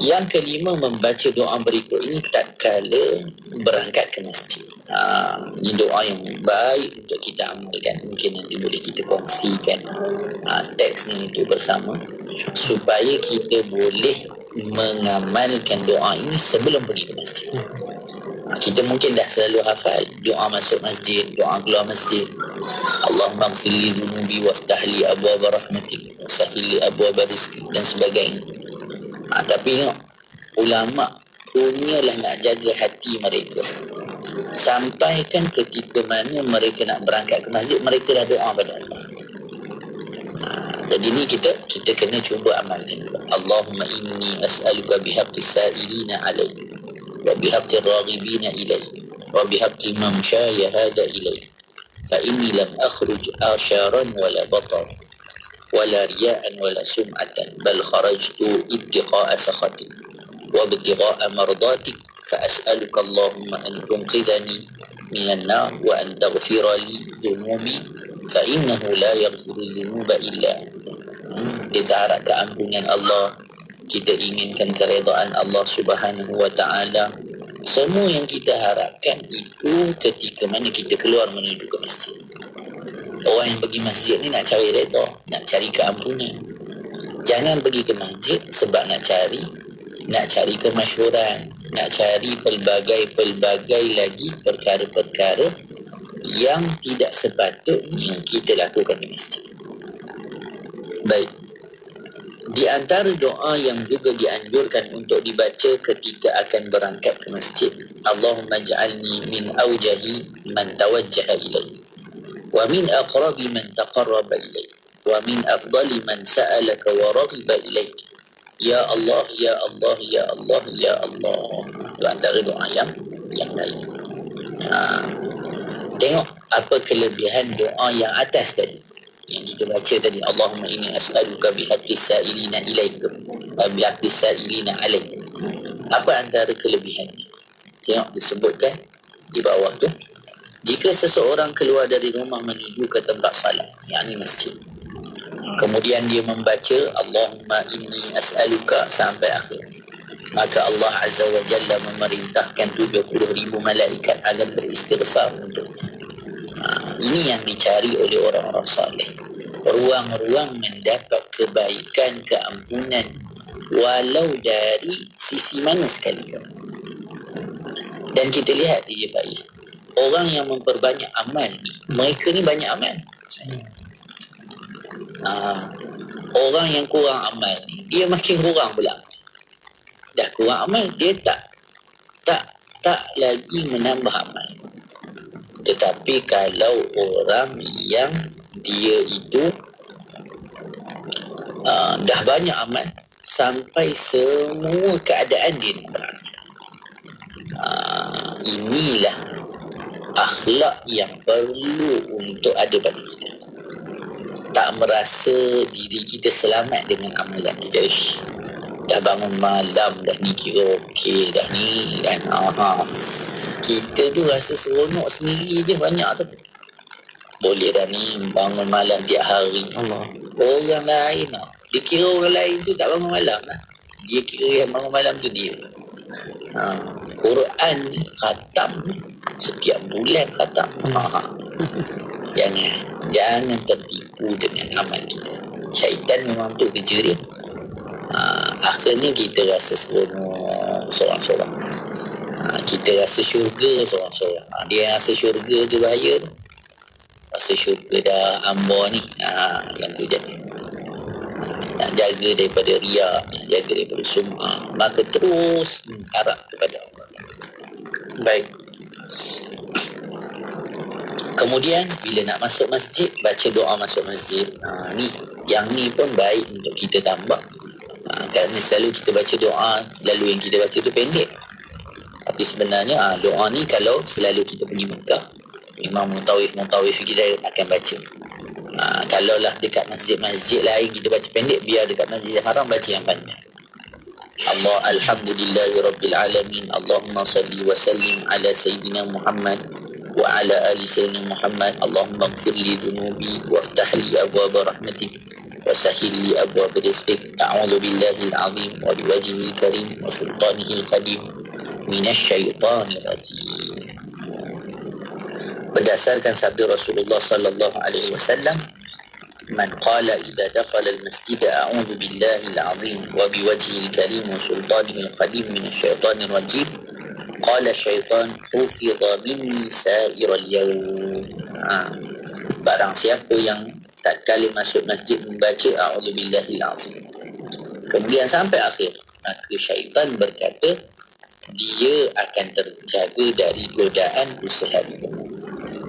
Yang kelima, membaca doa berikut ini tak kala berangkat ke masjid. Ini doa yang baik untuk kita amalkan. Mungkin nanti boleh kita kongsikan teksnya itu bersama, supaya kita boleh mengamalkan doa ini sebelum pergi ke masjid. Kita mungkin dah selalu hafal doa masuk masjid, doa keluar masjid. Allahumma ighfir li dhunubi waftah li abwaaba rahmatik wa sahhil li abwaaba rizqik dan sebagainya. Tapi ulama punyalah nak jaga hati mereka. Sampaikan ketika mana mereka nak berangkat ke masjid, mereka dah doa pada Allah. Jadi ni kita kena cuba amalkan. Allahumma inni as'aluka bihaqqis sa'ilina alayhi wa bihaqqir raghibina ilayhi wa bihaqqi man syaya hada ilayhi fa inni lam akhruj asharan wala batar wala riya'an wala sum'atan bal kharajtu ibtiqa'a sakhatik wa ibtiqa'a mardatik fa as'aluka Allahumma an tunqidhani minan nar wa an taghfira li dhunubi fa innahu la yaghfiru dhunuba illa kita harap keampunan Allah, kita inginkan keredaan Allah Subhanahu wa ta'ala. Semua yang kita harapkan itu ketika mana kita keluar menuju ke masjid. Orang yang pergi masjid ni nak cari redha, nak cari keampunan. Jangan pergi ke masjid sebab nak cari kemasyhuran, nak cari pelbagai lagi perkara-perkara yang tidak sepatutnya kita lakukan di masjid. Baik. Di antara doa yang juga dianjurkan untuk dibaca ketika akan berangkat ke masjid, Allahumma ij'alni min awjahi man tawajjaha ilayhi wa min aqrabi man taqarraba ilayhi wa min afdali man sa'alaka wa raghiba ilayhi. Ya Allah, ya Allah, ya Allah, ya Allah. Itu antara doa yang baik. Tengok apa kelebihan doa yang atas tadi, yang kita baca tadi. Allahumma inni as'aluka bihaqqis sa'ilina ilaika wa bihaqqis sa'ilina alaika. Apa antara kelebihannya? Tengok disebutkan di bawah tu. Jika seseorang keluar dari rumah menuju ke tempat salat, yakni masjid, kemudian dia membaca Allahumma inni as'aluka sampai akhir, maka Allah Azza wa Jalla memerintahkan 70,000 malaikat agar beristighfar untuk Ini yang dicari oleh orang-orang saleh. Ruang-ruang mendapat kebaikan, keampunan, walau dari sisi mana sekalipun. Dan kita lihat DJ Faiz, orang yang memperbanyak amal ni, mereka ni banyak amal. Orang yang kurang amal ni, dia makin kurang pula. Dah kurang amal, dia tak lagi menambah amal. Tetapi kalau orang yang dia itu dah banyak amal, sampai semua keadaan dia nampak, inilah akhlak yang perlu untuk ada pada kita. Tak merasa diri kita selamat dengan amalan kita. Dah bangun malam, dah ni kira okey, dah ni kan. Kita tu rasa seronok sendiri je banyak tu. Boleh dah ni bangun malam tiap hari. Allah. Orang lain dia kira orang lain tu tak bangun malam lah. Dia kira yang bangun malam tu dia. Quran ni khatam ni setiap bulan khatam. Jangan tertipu dengan amal kita. Syaitan memang tu kerja dia. Akhirnya kita rasa seronok seorang-seorang. Kita rasa syurga seorang-seorang. Dia rasa syurga tu bahaya tu. Rasa syurga dah ambar ni. Yang tu jadi. Nak jaga daripada riak, nak jaga daripada sum'ah, maka terus harap kepada Allah. Baik. Kemudian bila nak masuk masjid, baca doa masuk masjid. Yang ni pun baik untuk kita tambah. Kerana selalu kita baca doa, selalu yang kita baca tu pendek. Tapi sebenarnya doa ni kalau selalu kita pergi Mekah, memang mutawif kita akan baca. Kalau lah dekat masjid-masjid lain kita baca pendek, biar dekat Masjidil Haram baca yang panjang. Alhamdulillahi Rabbil Alamin. Allahumma salli wa sallim ala Sayyidina Muhammad wa ala ali Sayyidina Muhammad. Allahumma gfir li dhunubi waftah li abwaba rahmatik wa sahil li abwaba rizqik. A'udhu billahi al-azim wa biwajihil karim wa sultanihil qadim minasyaitanir rajim. Berdasarkan sabda Rasulullah sallallahu alaihi wasallam, man qala idza dakhala al-masjid a'udzu billahi al-'azim wa biwajhihi al-karim wa sultanihi al-qadim minasyaitanir rajim, qala syaitan hufidha minni sa'iral yawm. Barang siapa yang tatkala masuk masjid membaca a'udzu billahi al-'azim, kemudian sampai akhir, maka syaitan berkata dia akan terjaga dari godaan sehari.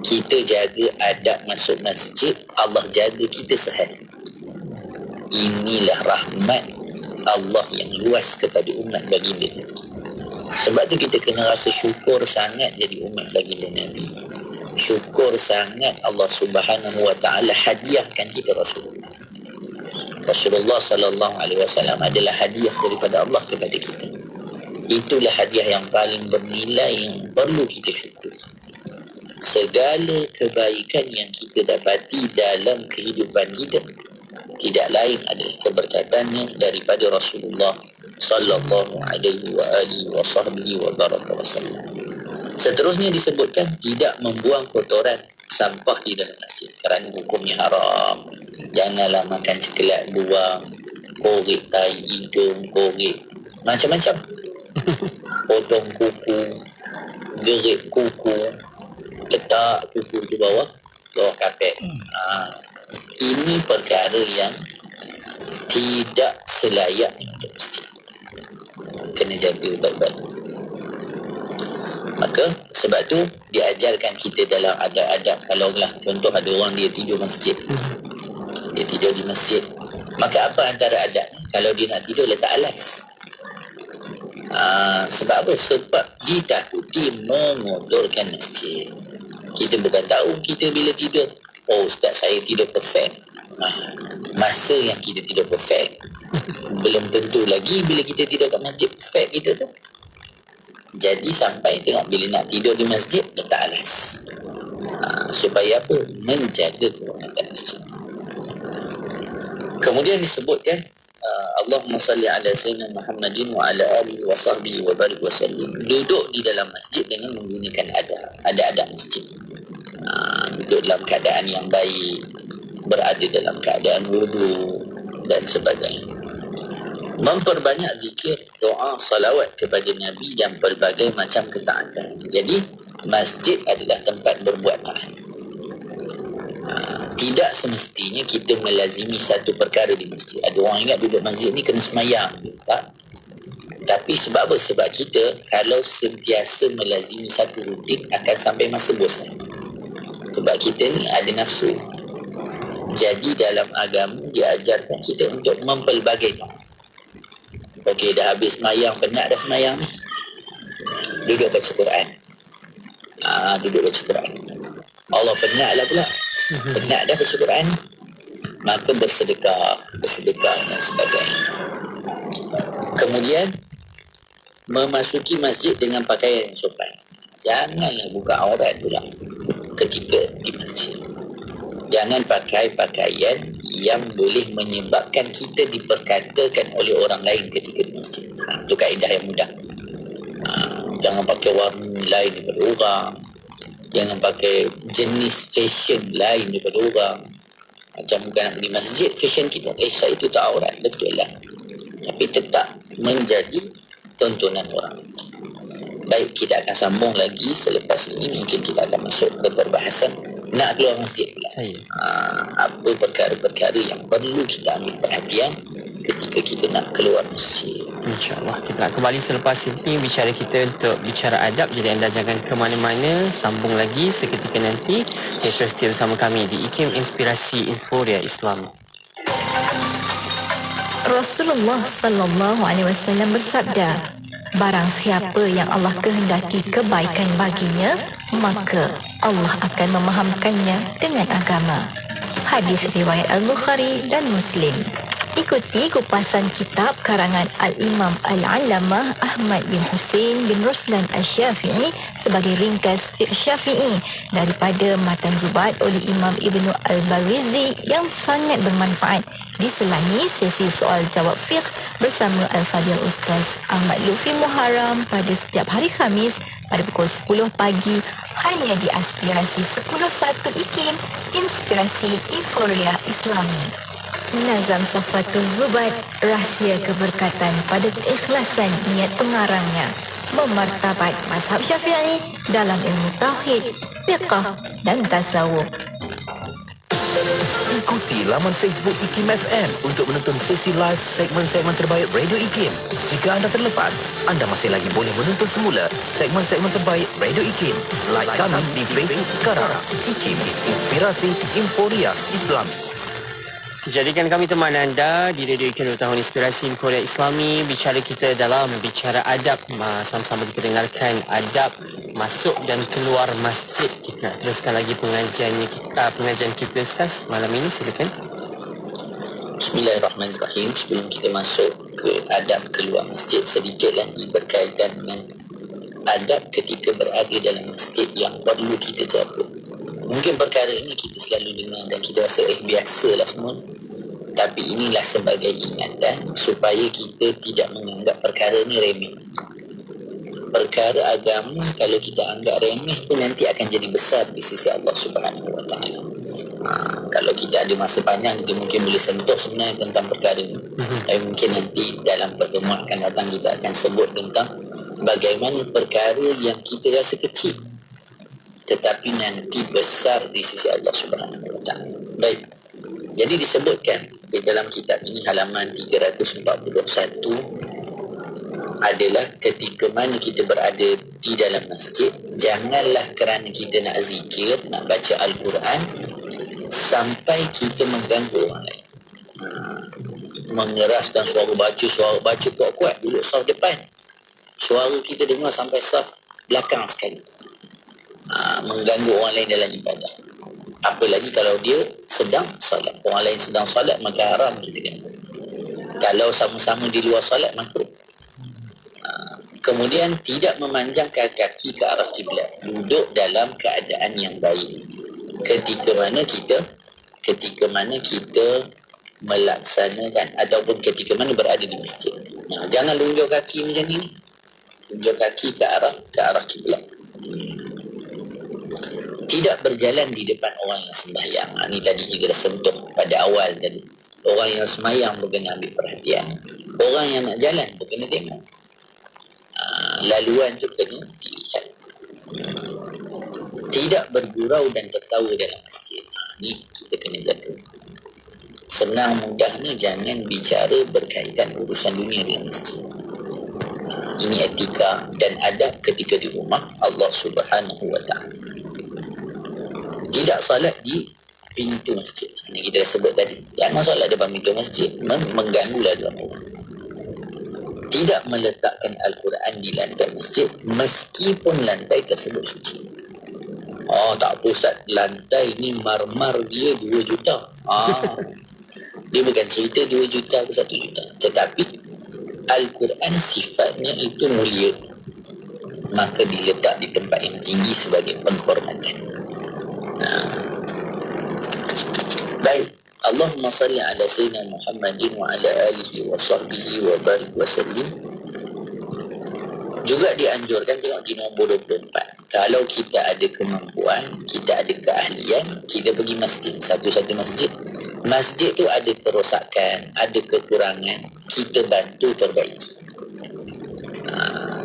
Kita jaga adab masuk masjid, Allah jaga kita sehari. Inilah rahmat Allah yang luas kepada umat baginda. Sebab tu kita kena rasa syukur sangat jadi umat baginda Nabi. Syukur sangat Allah Subhanahu wa taala hadiahkan kita Rasulullah. Rasulullah sallallahu alaihi wasallam adalah hadiah daripada Allah kepada kita. Itulah hadiah yang paling bernilai yang perlu kita syukuri. Segala kebaikan yang kita dapati dalam kehidupan kita tidak lain adalah keberkatannya daripada Rasulullah sallallahu alaihi wa alihi wa sahbihi wa baraka wasallam. Seterusnya disebutkan tidak membuang kotoran sampah di dalam masjid kerana hukumnya haram. Janganlah makan cekelat buang, korek tai hidung, korek macam-macam. Potong kuku, gerik kuku, letak kuku di bawah kapet. Ini perkara yang tidak selayaknya untuk masjid. Kena jaga baik-baik. Maka sebab tu diajarkan kita dalam adab-adab. Kalau lah contoh ada orang dia tidur masjid, dia tidur di masjid, maka apa antara adab? Kalau dia nak tidur letak alas. Sebab apa? Sebab ditakuti mengotorkan masjid. Kita bukan tahu kita bila tidur, oh ustaz saya tidur perfect. Masa yang kita tidur perfect belum tentu lagi bila kita tidur kat masjid perfect kita tu. Jadi sampai tengok bila nak tidur di masjid letak alas. Supaya apa? Menjaga kehormatan masjid. Kemudian disebutkan Allahumma salli ala sayyidina Muhammadin wa ala alihi wa sahbihi wa barik wa sallim. Duduk di dalam masjid dengan menggunakan adab masjid. duduk dalam keadaan yang baik, berada dalam keadaan wudu dan sebagainya. Memperbanyak zikir, doa, salawat kepada Nabi dan berbagai macam ketaatan. Jadi masjid adalah tempat berbuat taat. Tidak semestinya kita melazimi satu perkara di masjid. Ada orang ingat duduk masjid ni kena semayang, tak? Tapi sebab apa? Sebab kita kalau sentiasa melazimi satu rutin akan sampai masa bosan. Sebab kita ni ada nafsu. Jadi dalam agama diajarkan kita untuk mempelbagai taat. Okey, dah habis semayang, penat dah semayang ni, duduk baca Quran. Duduk baca Quran. Allah penat lah pula. Penat dah baca Quran, maka bersedekah dan sebagainya. Kemudian memasuki masjid dengan pakaian yang sopan. Janganlah buka aurat pula ketika di masjid. Jangan pakai pakaian yang boleh menyebabkan kita diperkatakan oleh orang lain ketika di masjid. Itu kaedah yang mudah. Jangan pakai warna lain daripada orang. Jangan pakai jenis fashion lain daripada orang. Macam bukan nak pergi masjid, fashion kita, saya itu tak aurat, betul lah. Tapi tetap menjadi tontonan orang. Baik, kita akan sambung lagi selepas ini. Mungkin kita akan masuk ke perbahasan nak keluar masjid pula. Apa perkara-perkara yang perlu kita ambil perhatian ketika kita nak keluar masjid. InsyaAllah kita nak kembali selepas ini bicara kita untuk bicara adab. Jadi anda jangan ke mana-mana, sambung lagi seketika nanti. Terus setia bersama kami di IKIM Inspirasi Inforia Islam. Rasulullah sallallahu alaihi wasallam bersabda, barang siapa yang Allah kehendaki kebaikan baginya, maka Allah akan memahamkannya dengan agama. Hadis riwayat Al-Bukhari dan Muslim. Ikuti kupasan kitab karangan Al-Imam Al-Allamah Ahmad bin Hussein bin Ruslan Al-Syafi'i sebagai ringkas fiqh Syafi'i daripada Matan Zubat oleh Imam Ibnu Al-Barizi yang sangat bermanfaat. Diselangi sesi soal jawab fiqh bersama Al-Fadhil Ustaz Ahmad Lufi Muharram pada setiap hari Khamis pada pukul 10 pagi hanya di Aspirasi 101 IKIM Inspirasi Inforia Islami. Nazam Safatul Zubat, rahsia keberkatan pada keikhlasan niat pengarangnya, memartabat mazhab Syafi'i dalam ilmu tauhid, fiqh dan tasawuf. Ikuti laman Facebook IKIM FM untuk menonton sesi live segmen-segmen terbaik Radio IKIM. Jika anda terlepas, anda masih lagi boleh menonton semula segmen-segmen terbaik Radio IKIM. Like kami di Facebook sekarang. IKIM, Inspirasi Inforia Islami. Jadikan kami teman anda di Radio IKIM tahun Inspirasi Inforia Islami. Bicara kita dalam bicara adab. Sama-sama kita dengarkan adab masuk dan keluar masjid. Kita nak teruskan lagi pengajian kita Ustaz malam ini, silakan. Bismillahirrahmanirrahim. Sebelum kita masuk ke adab keluar masjid, sedikit lagi berkaitan dengan adab ketika berada dalam masjid yang perlu kita jaga. Mungkin perkara ini kita selalu dengar dan kita rasa biasalah semua. Tapi inilah sebagai ingatan supaya kita tidak menganggap perkara ini remeh. Perkara agama kalau kita anggap remeh pun nanti akan jadi besar di sisi Allah Subhanahu Wa Taala. Kalau kita ada masa panjang, kita mungkin boleh sentuh sebenarnya tentang perkara ini. Mungkin nanti dalam pertemuan akan datang kita akan sebut tentang bagaimana perkara yang kita rasa kecil tetapi nanti besar di sisi Allah Subhanahu Wa Taala. Baik. Jadi disebutkan di dalam kitab ini halaman 341 adalah ketika mana kita berada di dalam masjid, janganlah kerana kita nak zikir, nak baca Al-Quran sampai kita mengganggu orang lain. Mengeraskan suara baca kuat-kuat duduk saf depan. Suara kita dengar sampai saf belakang sekali. Mengganggu orang lain dalam ibadah. Apalagi kalau dia sedang salat. Orang lain sedang salat, maka haram kita ganggu. Kalau sama-sama di luar salat, makruh. Kemudian tidak memanjangkan kaki ke arah kiblat. Duduk dalam keadaan yang baik. Ketika mana kita melaksanakan ataupun ketika mana berada di masjid. Jangan lunjuk kaki macam ni. Lunjuk kaki ke arah kiblat. Tidak berjalan di depan orang yang sembahyang. Ini tadi kita dah sentuh pada awal tadi. Orang yang sembahyang berkena ambil perhatian. Orang yang nak jalan berkena tengok. Laluan tu kena dilihat. Tidak bergurau dan tertawa dalam masjid. Ni kita kena jaga. Senang mudahnya jangan bicara berkaitan urusan dunia dalam masjid. Ini etika dan adab ketika di rumah Allah Subhanahu wa ta'ala. Tidak salat di pintu masjid. Ini kita dah sebut tadi. Jangan salat depan pintu masjid, mengganggu laluan orang. Tidak meletakkan Al-Quran di lantai masjid meskipun lantai tersebut suci. Tak apa Ustaz, lantai ni marmar dia 2 juta. Dia bukan cerita 2 juta ke 1 juta. Tetapi Al-Quran sifatnya itu mulia, maka diletak di tempat yang tinggi sebagai penghormatan. Baik, Allahumma salli ala sayyidina Muhammadin wa ala alihi wa sahbihi wa barik wa sallim. Juga dianjurkan tengok di nombor 24. Kalau kita ada kemampuan, kita ada keahlian, kita pergi masjid, satu-satu masjid. Masjid tu ada kerosakan, ada kekurangan, kita bantu perbaiki.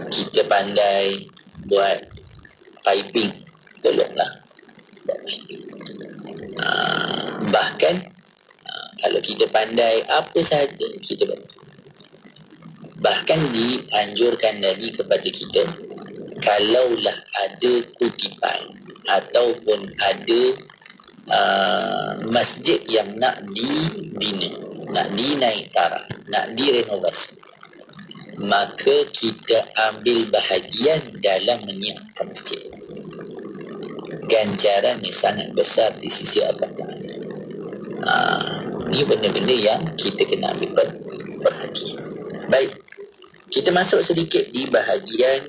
Kita pandai buat piping, tolonglah buat piping. Bahkan kalau kita pandai apa sahaja, kita bantu. Bahkan dianjurkan lagi kepada kita, kalaulah ada kutipan ataupun ada masjid yang nak dibina, nak dinaik taraf, nak direnovasi, maka kita ambil bahagian dalam menyiapkan masjid. Ganjaran yang sangat besar di sisi Allah Ta'ala. Ini benda-benda yang kita kena ambil perhatian. Baik, kita masuk sedikit di bahagian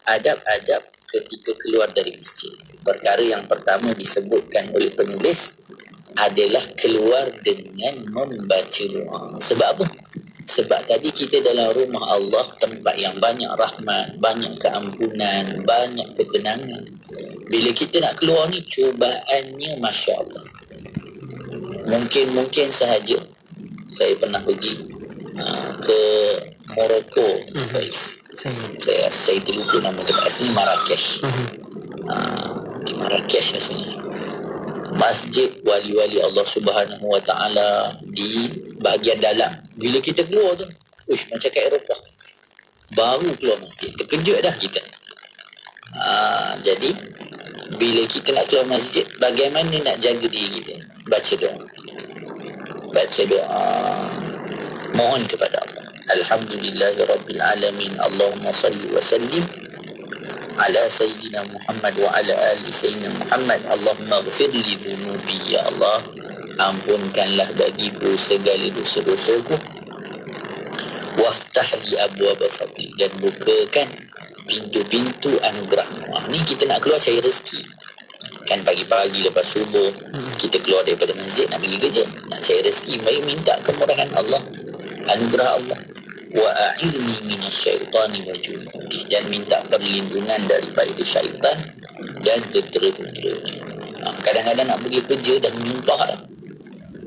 adab-adab ketika keluar dari masjid. Perkara yang pertama disebutkan oleh penulis adalah keluar dengan membaca doa. Sebab apa? Sebab tadi kita dalam rumah Allah, tempat yang banyak rahmat, banyak keampunan, banyak ketenangan. Bila kita nak keluar ni, cubaannya Masya Allah. Mungkin sahaja saya pernah pergi ke Morocco. Saya terlupa nama tempat asli, Marrakesh. Di Marrakesh rasanya. Masjid wali-wali Allah Subhanahu wa ta'ala di bahagian dalam. Bila kita keluar tu, macam kat Eropah. Baru keluar masjid, terkejut dah kita. Jadi bila kita nak keluar masjid, bagaimana nak jaga diri kita? Baca doa. Baca doa, mohon kepada Allah. Alhamdulillahirabbil alamin. Allahumma salli wa sallim ala sayyidina Muhammad wa ala ali sayyidina Muhammad. Allahumma ghfir li dhunubi, ya Allah, ampunkanlah bagiku segala dosa-dosaku. Waftah li abwaaba fadli, dan bukakan pintu-pintu anugerahmu. Ni kita nak keluar cari rezeki. Kan pagi-pagi lepas subuh kita keluar daripada masjid nak pergi kerja, nak cari rezeki. Baik, minta kemurahan Allah, anugerah Allah. Wa a'idni minasyaitani wa junudi, dan minta perlindungan daripada syaitan dan tentera-tenteranya. Kadang-kadang nak pergi kerja dah menyumpah dah.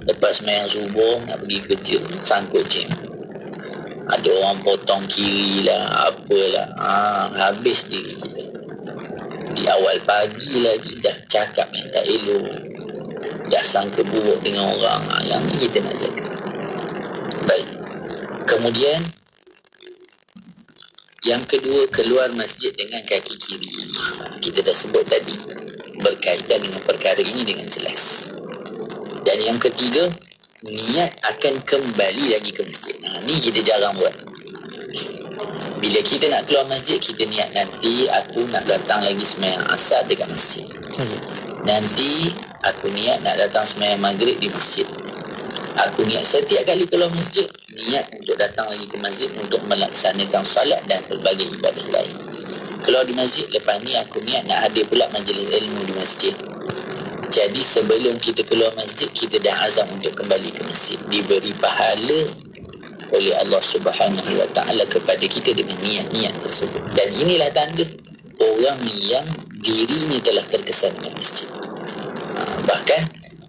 Lepas sembahyang subuh nak pergi kerja, sangkut jam. Ada orang potong kiri lah, apalah. Habis diri kita. Di awal pagi lagi dah cakap yang tak elok, dah sangka buruk dengan orang. Yang ni kita nak jaga. Baik. Kemudian yang kedua, keluar masjid dengan kaki kiri. Kita dah sebut tadi, berkaitan dengan perkara ini dengan jelas. Dan yang ketiga, niat akan kembali lagi ke masjid. Ni kita jarang buat. Bila kita nak keluar masjid, kita niat nanti aku nak datang lagi sembahyang asar dekat masjid. Nanti aku niat nak datang sembahyang maghrib di masjid. Aku niat setiap kali keluar masjid, niat untuk datang lagi ke masjid untuk melaksanakan salat dan berbagai ibadah lain. Keluar di masjid, lepas ni aku niat nak hadir pula majlis ilmu di masjid. Jadi sebelum kita keluar masjid, kita dah azam untuk kembali ke masjid. Diberi pahala oleh Allah Subhanahu wa ta'ala kepada kita dengan niat-niat tersebut. Dan inilah tanda orang yang dirinya telah terkesan dengan masjid. Bahkan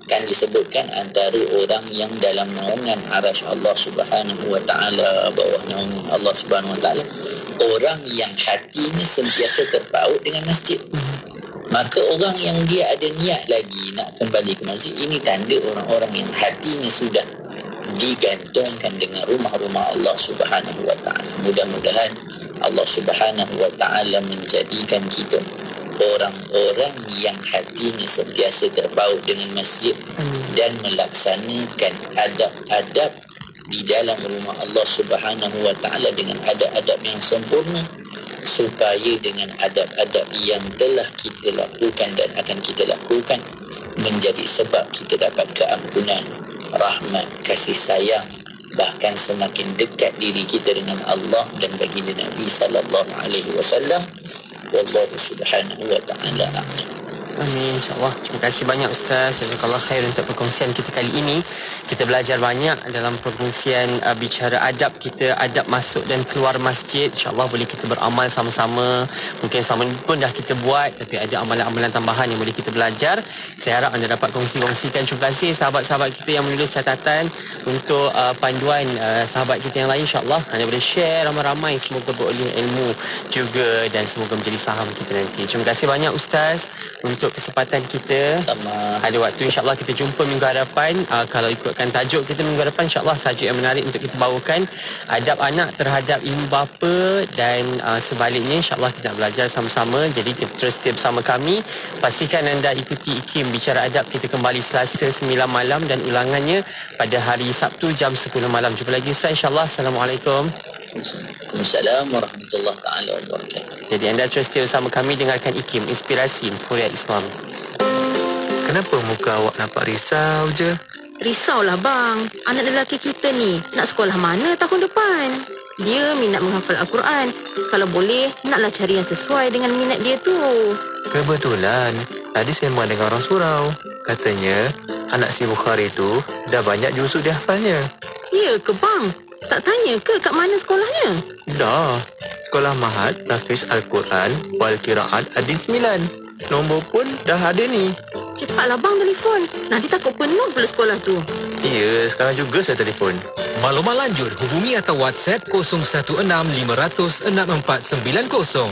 kan disebutkan antara orang yang dalam naungan arasy Allah Subhanahu wa taala, bawah naungan Allah Subhanahu wa taala, orang yang hatinya sentiasa terpaut dengan masjid. Maka orang yang dia ada niat lagi nak kembali ke masjid, ini tanda orang-orang yang hatinya sudah digantungkan dengan rumah-rumah Allah Subhanahu wa taala. Mudah-mudahan Allah Subhanahu wa taala menjadikan kita orang-orang yang hatinya sentiasa terpaut dengan masjid dan melaksanakan adab-adab di dalam rumah Allah Subhanahu wa taala dengan adab-adab yang sempurna, supaya dengan adab-adab yang telah kita lakukan dan akan kita lakukan menjadi sebab kita dapat keampunan, rahmat, kasih sayang, bahkan semakin dekat diri kita dengan Allah dan baginda Nabi sallallahu alaihi wasallam. Wallahu subhanahu wa ta'ala a'lam. Amin, insyaAllah. Terima kasih banyak Ustaz. Jazakallah khair untuk perkongsian kita kali ini. Kita belajar banyak dalam perkongsian bicara adab kita, adab masuk dan keluar masjid. InsyaAllah boleh kita beramal sama-sama. Mungkin sama pun dah kita buat, tapi ada amalan-amalan tambahan yang boleh kita belajar. Saya harap anda dapat kongsikan. Terima kasih sahabat-sahabat kita yang menulis catatan untuk panduan sahabat kita yang lain. InsyaAllah anda boleh share ramai-ramai. Semoga beroleh ilmu juga dan semoga menjadi saham kita nanti. Terima kasih banyak Ustaz untuk kesempatan kita. Sama. Ada waktu insyaAllah kita jumpa minggu hadapan. Kalau ikutkan tajuk kita minggu hadapan, insyaAllah tajuk yang menarik untuk kita bawakan, adab anak terhadap ibu bapa dan sebaliknya. InsyaAllah kita belajar sama-sama. Jadi kita terus stay bersama kami. Pastikan anda ikuti IKIM Bicara Adab. Kita kembali Selasa 9 malam dan ulangannya pada hari Sabtu jam 10 malam. Jumpa lagi Ustaz insyaAllah. Assalamualaikum. Waalaikumsalam warahmatullahi taala wabarakatuh. Jadi anda terus stay bersama kami, dengarkan IKIM, Inspirasi Huriat Islam. Kenapa muka awak nampak risau je? Risaulah bang, anak lelaki kita ni nak sekolah mana tahun depan? Dia minat menghafal Al-Quran. Kalau boleh, naklah cari yang sesuai dengan minat dia tu. Kebetulan, tadi sembang dengan orang surau. Katanya, anak si Bukhari tu dah banyak juzuk dia hafalnya. Ya ke bang? Tak tanya ke kat mana sekolahnya? Dah, Sekolah Mahat Tahfiz Al-Quran wal Qiraat Adin 9. Nombor pun dah ada ni. Cepatlah bang telefon. Nanti takut penuh pula sekolah tu. Ya, sekarang juga saya telefon. Maklumat lanjut hubungi atau WhatsApp 0165464490.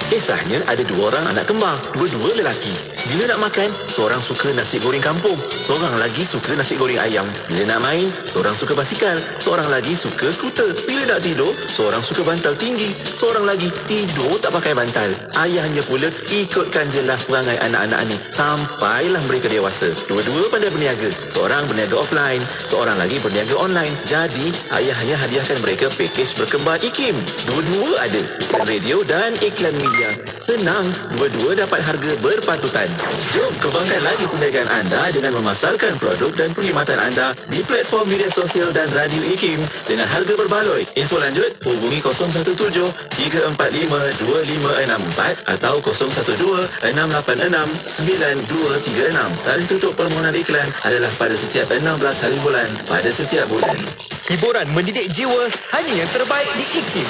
Kisahnya ada 2 orang anak kembar, 2 lelaki. Bila nak makan, seorang suka nasi goreng kampung, seorang lagi suka nasi goreng ayam. Bila nak main, seorang suka basikal, seorang lagi suka skuter. Bila nak tidur, seorang suka bantal tinggi, seorang lagi tidur tak pakai bantal. Ayahnya pula ikutkan jelah perangai anak-anak ni sampailah mereka dewasa. Dua-dua pandai berniaga. Seorang berniaga offline, seorang lagi berniaga online. Jadi, ayahnya hadiahkan mereka pakej berkembar IKIM. Dua-dua ada iklan radio dan iklan media. Senang, dua-dua dapat harga berpatutan. Jom kembangkan lagi perniagaan anda dengan memasarkan produk dan perkhidmatan anda di platform media sosial dan radio IKIM dengan harga berbaloi. Info lanjut hubungi 017-345-2564 atau 012-686-9236. Tarikh tutup permohonan iklan adalah pada setiap 16 hari bulan pada setiap bulan. Hiburan mendidik jiwa hanya yang terbaik di IKIM.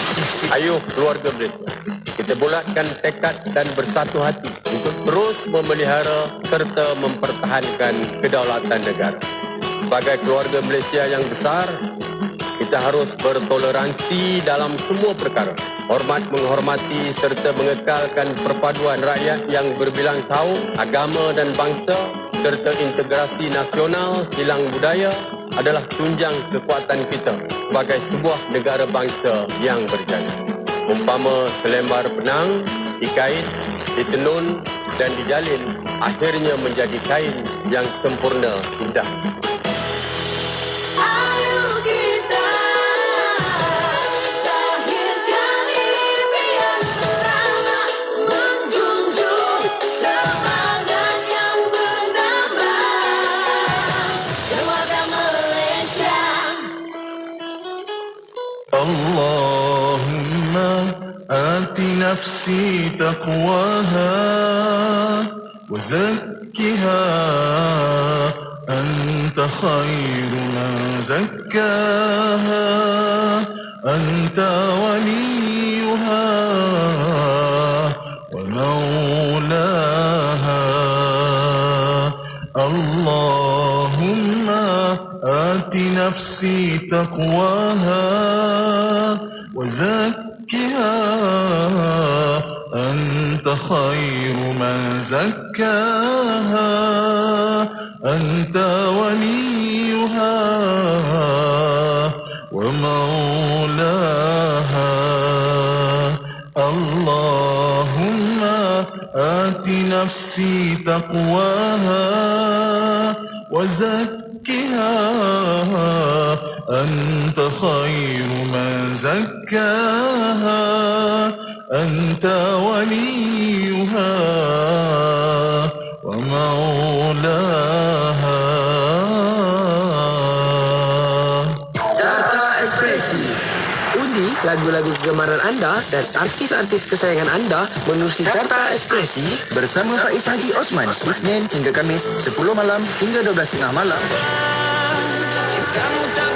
Ayo keluarga Malaysia, kita bulatkan tekad dan bersatu hati untuk terus memelihara serta mempertahankan kedaulatan negara. Sebagai keluarga Malaysia yang besar, kita harus bertoleransi dalam semua perkara. Hormat menghormati serta mengekalkan perpaduan rakyat yang berbilang kaum, agama dan bangsa serta integrasi nasional silang budaya adalah tunjang kekuatan kita sebagai sebuah negara bangsa yang berjaya. Umpama selembar benang dikait, ditenun dan dijalin, akhirnya menjadi kain yang sempurna indah. Ayo kita zahirkan impian bersama, menjunjung semangat yang bernama Keluarga Malaysia. Allahumma ati nafsi taqwaha wa zakkiha anta khairu man zakkaha anta waliyuha wa وزكها أنت خير من زكاها أنت وليها ومولاها اللهم آت نفسي تقواها وزكها أنت خير من زكاها أنت وليها ومولاها. Carta Ekspresi. Undi lagu-lagu kegemaran anda dan artis-artis kesayangan anda menerusi Carta Ekspresi bersama Faiz Haji Osman, Isnin hingga Kamis 10 malam hingga 12.30 malam. Kamu tak